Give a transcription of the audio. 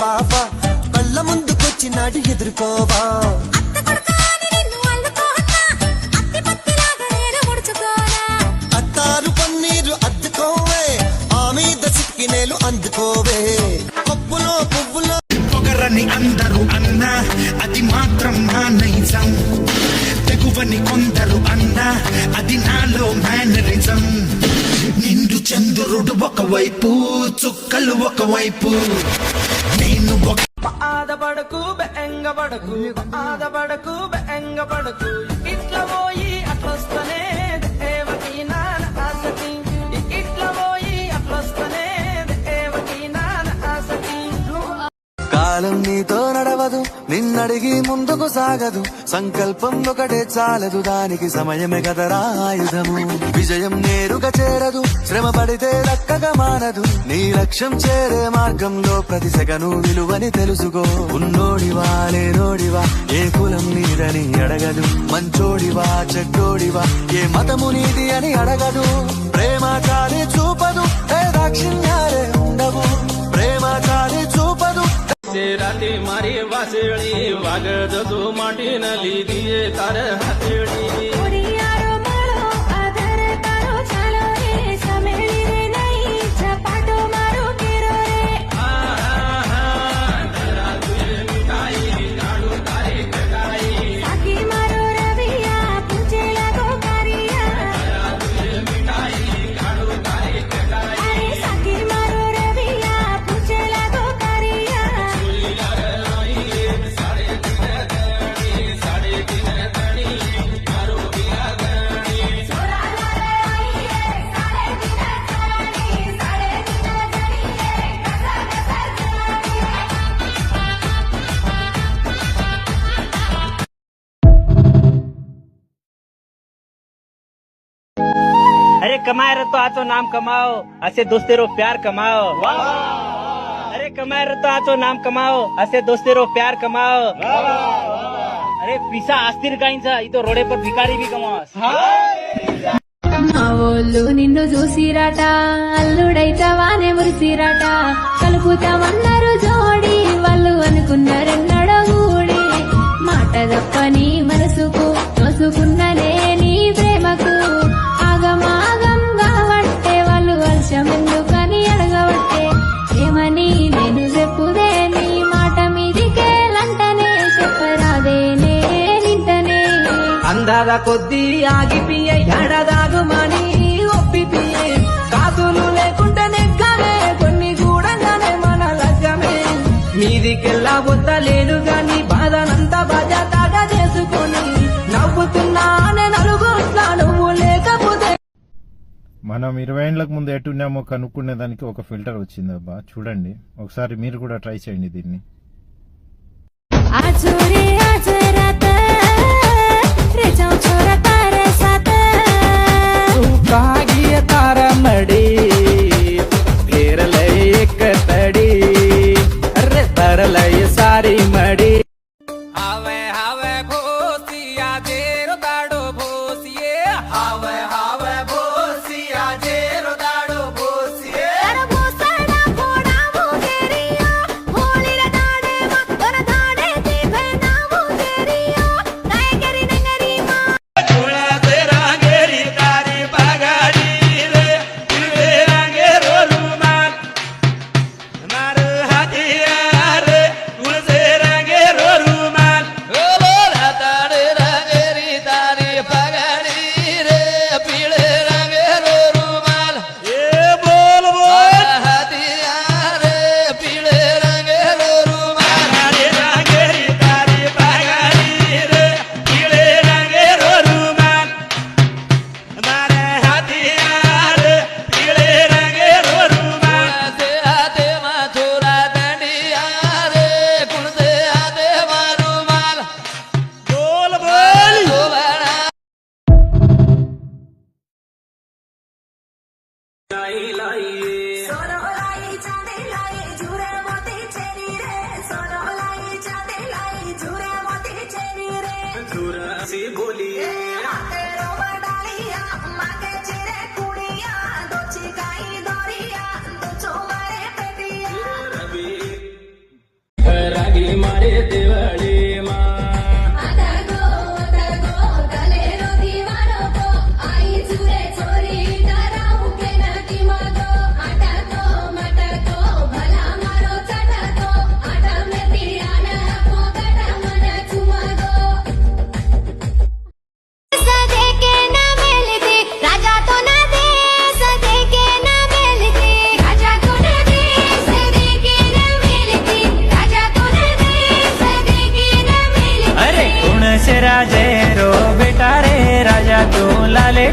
బాబా కళ్ళ ముందుకొచ్చినాడు ఎదుర్కోవా అత్తారు పన్నీరు అద్దుకోవే ఆ మీద సిక్కినేలు అందుకోవే పప్పులో పువ్వులో పొగరని అందరూ అన్నా అది మాత్రం నా నైజం తెగువని కొందరు అన్నా అది నాలో మేనరిజం నిండు చంద్రుడు ఒకవైపు చుక్కలు ఒకవైపు నేను ఆదపడకు బెంగపడకు ఆదపడకు బెంగపడకు ఇట్లా పోయి అట్లొస్తనే దేవకి నాన్న ఆసతి ఇట్లా పోయి అట్లొస్తనే దేవకి నాన్న ఆసతి కాలం నీతో నడవదు నిన్నడిగి ముందుకు సాగదు సంకల్పం ఒకటే చాలదు దానికి సమయమే కదరా ఆయుధము విజయం నేరుగా చేరదు శ్రమ పడితే దక్కగా మానదు నీ లక్ష్యం చేరే మార్గంలో ప్రతి సెకను విలువని తెలుసుకో ఉన్నోడివా లేనోడివా ఏ కులం నీదని అడగదు మంచోడివా చెడ్డోడివా ఏ మతము నీది అని అడగదు ప్రేమ చాలి చూపదు దాక్షిణ్యాలే ఉండవు ప్రేమ చాలి చూపదు રાતે મારી વાસળી વાગદ તો માટી ન લીધી તાર હાથડી अरे कमाए रहे तो आचो नाम कमाओ ऐसे दोस्तेरो प्यार कमाओ अरे कमाए रहे तो आचो नाम कमाओ ऐसे दोस्तेरो प्यार कमाओ अरे पिसा आस्तिर गाइन्छ इतो रोडे पर भिखारी भी कमाओ మా వాళ్ళు నిన్ను చూసిరాట అల్లుడైతవానే మురిసిరాట కలుపుతామన్నారు జోడి వాళ్ళు అనుకున్నారెన్నడో గూడి మాట తప్పని మనసుకు తోసుకున్ననే నీ ప్రేమకు ఆగమాగం కావట్టే వాళ్ళు వర్షమెందుకని అడగబట్టే ఏమని నేను చెప్పుదే నీ మాట మీదికేలంటనే చెప్పరాదేనే నింటనే అందాల కొద్దీ ఆగిపియ్య ఎడదాగుమని ఒప్పిపియ్యే కాతులు లేకుంటే నెగ్గమే కొన్ని కూడంగానే మన లగ్గమే మీదికెళ్ళా వద్దలేను గాని బాధనంతా బాధ్యతగా చేసుకొని నవ్వుతున్నానే నలుగుట్లా నువ్వు లేకపోతే మనం 20 ఏళ్లకు ముందు ఎట్టున్నామో కనుక్కునే దానికి ఒక ఫిల్టర్ వచ్చింది అబ్బా చూడండి ఒకసారి మీరు కూడా ట్రై చేయండి దీన్ని तारमड़ी फेर लय एक तड़ी अरे तर लय सारी मड़ी हावे हावे भोसिया जेरो दाड़ो भोसिए हावे हावे भोसिया जेरो दाड़ो भोसिए లాలే